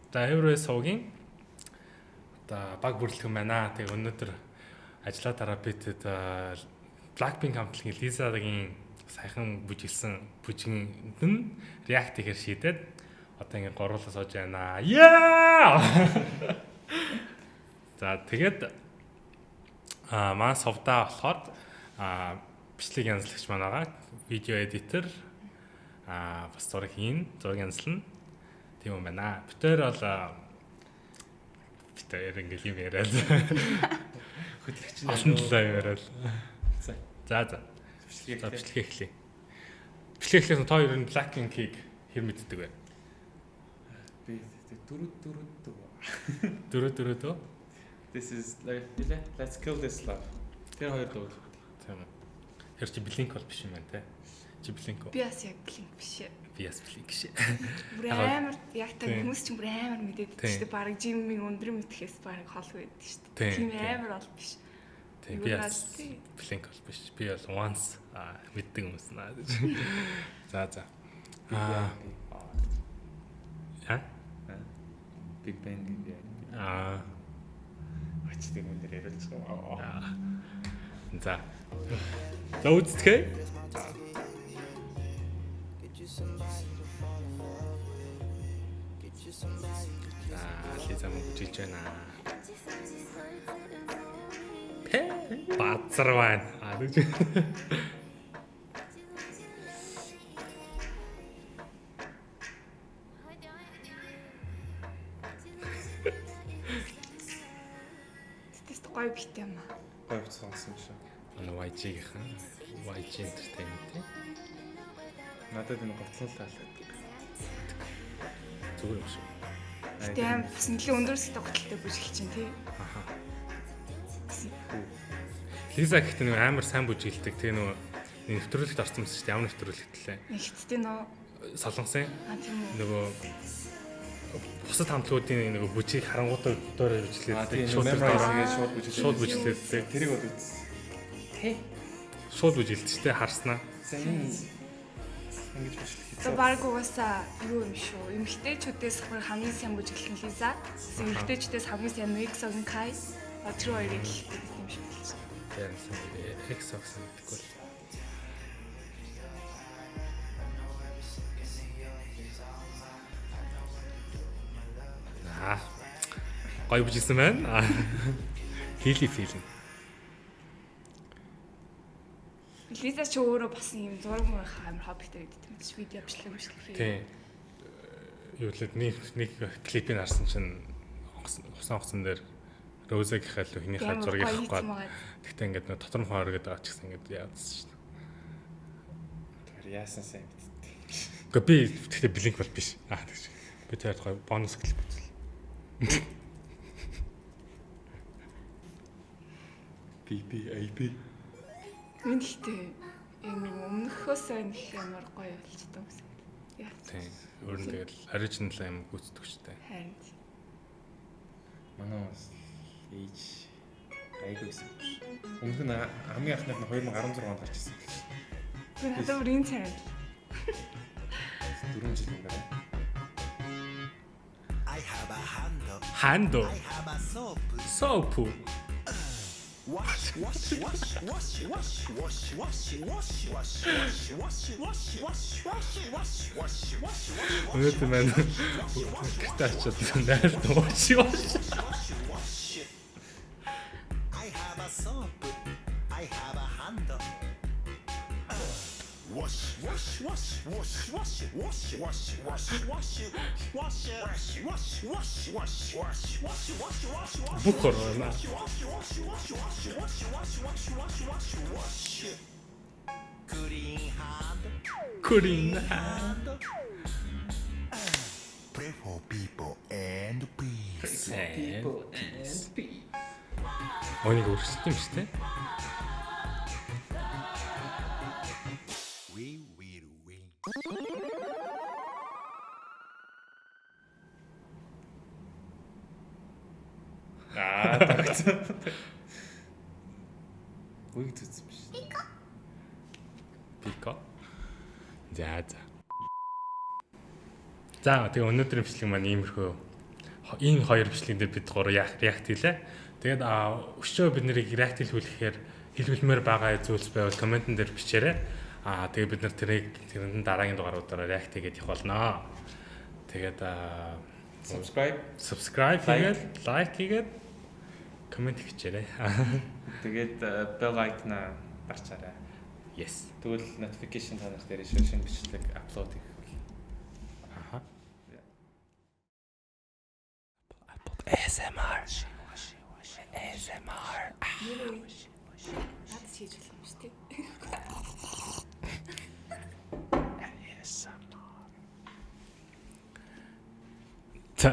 За Everest суугийн одоо баг бүрэлдэхүүн байна. Тэгээ өнөөдөр ажлаа дараа битэд Blackpink хамтлагийн Lisa-гийн сайхан бүжиглсэн бүжгэнд нь react хийхээр шийдээд одоо ингэ гурлаа сууж байна. Яа! За тэгээд маа совдаа болохоор бичлэг янзлагч маань байгаа. Видео эдитер бас зураг хийн, зураг янзлна. Тийм юм байна. Битээр бол битээр ингээл юм яриад. Хөтлөгч нь олон талаа яриад. За. Бичлэг эхлэе. Бичлэг эхлэхээс та хоёр нь Blackpink-ийг хэр мэддэг вэ? Би дөрөв. This is like let's kill this love. Тэр хоёр дуу. Тийм. Тэр чи Blink бол биш юм байна те. Чи Blink уу? Би бас яг Blink биш. Би бас Blink шээ. Бүр амар яг та хүмүүс ч бүр амар мэдээд байдаг шүү дээ. Бараг жимийн өндөр мэдхээс бараг хол байдаг шүү дээ. Тийм амар бол биш. Тийм би бас Blink бол биш. Би бол once мэддэг хүмүүс наа. За. Big Bang гэдэг. Ачдаг юм дээр яриулсан. За. За үзтгэе. Лиза мөчиж байна. Бацар байна. Гоё бит юм аа. Гоё сонсон шүү. Манай YG-ийнхэн YG Entertainment тийм. Надад энэ готлол таалаад. Зүгээр юм шүү. Тийм бас нэлээд өндөрсөй тогтолтой бүжиглэж чинь тий. Аха. Лиза гэхдээ нэг амар сайн бүжиглдэг. Тэгээ нөгөө нэвтрүүлэгт орсон юм шүү дээ. Ямар нэвтрүүлэгт лээ. Нэгтдээ нөө Солонгосын тийм үү. нөгөө бусад хамтлагуудын нөгөө бүжиг харангуудаар доороо бичлээд шууд бүжиглээд тэрийг бол үз. Тэ. Шууд бүжиглээд штэ харснаа. Ингэж бичлэх. За баг угаасаа юу юм шүү. Эмэгтэйчүүдээс хамгийн сайн бүжиглэх Лиза. Эмэгтэйчүүдээс хамгийн сайн EXO-гийн Kai. Тэр хоёрыг хэлдэг юм шиг хэлсэн. Тийм EXO гэдэггүй. Гоё бүжигсэн байна. Хили филм. Лиза ч өөрөө бас юм зураг мөрөх амар хоббитэй гэдэг юм чинь видео бичлэг бичлэг. Тийм. Юу л нэг клипийг харсан чинь онгоцон дээр Розагийн хайлуу хинийхээ зургийг авах гээд тэгтээ ингээд дотор нь хооргээд байгаа ч гэсэн ингээд яадсан шүү дээ. Тэр яасан сайн мэдтээ. Гэхдээ би тэгтээ Blink бол биш. Тэгж. Би тэр гоё бонус клип үзлээ. BBAB. Энд ихтэй юм өмнөхөөс нэг амар гоё болчихсон юм шиг. Яа. Тийм. Өөр нь тэгэл оригинал юм гүйцэтгэв штэ. Харин. Манай бас ээж айгүйсэн. Өмнөх нь хамгийн анхны 2016 онд гарч ирсэн. Би надад бүрийн цайнд 4 жил юм байна. Хандо. Soap. Өнөөдөр маань гитарчд найрд ууш. Бухор байна. Green hand. Pray for people and peace. Онийг өөрчилсөн юм шүү дээ. We will win. Тагцсан. Үгүй зүтсэн биш. Пико. За. За тэгээ өнөөдрийн бичлэг маань иймэрхүү энэ хоёр бичлэгэн дээр бид гурав react хийлээ. Тэгээд өшөө бид нарыг react хийлгүүлэхээр хэлбэлмээр байгаа зүйлс байвал комментэн дээр бичээрэй. Тэгээд бид нар тэрний дараагийн дугааруудаараа react хийгээд явах болно. Тэгээд subscribe хийгээд like хийгээд коммент хийчихээрэй. Тэгээд bell icon-а дарчаарай. Yes. Тэгвэл notification танах дээр шинэ бичлэг аплод хийх бол. ASMR. Наад хийж болох юм шүү дээ. За.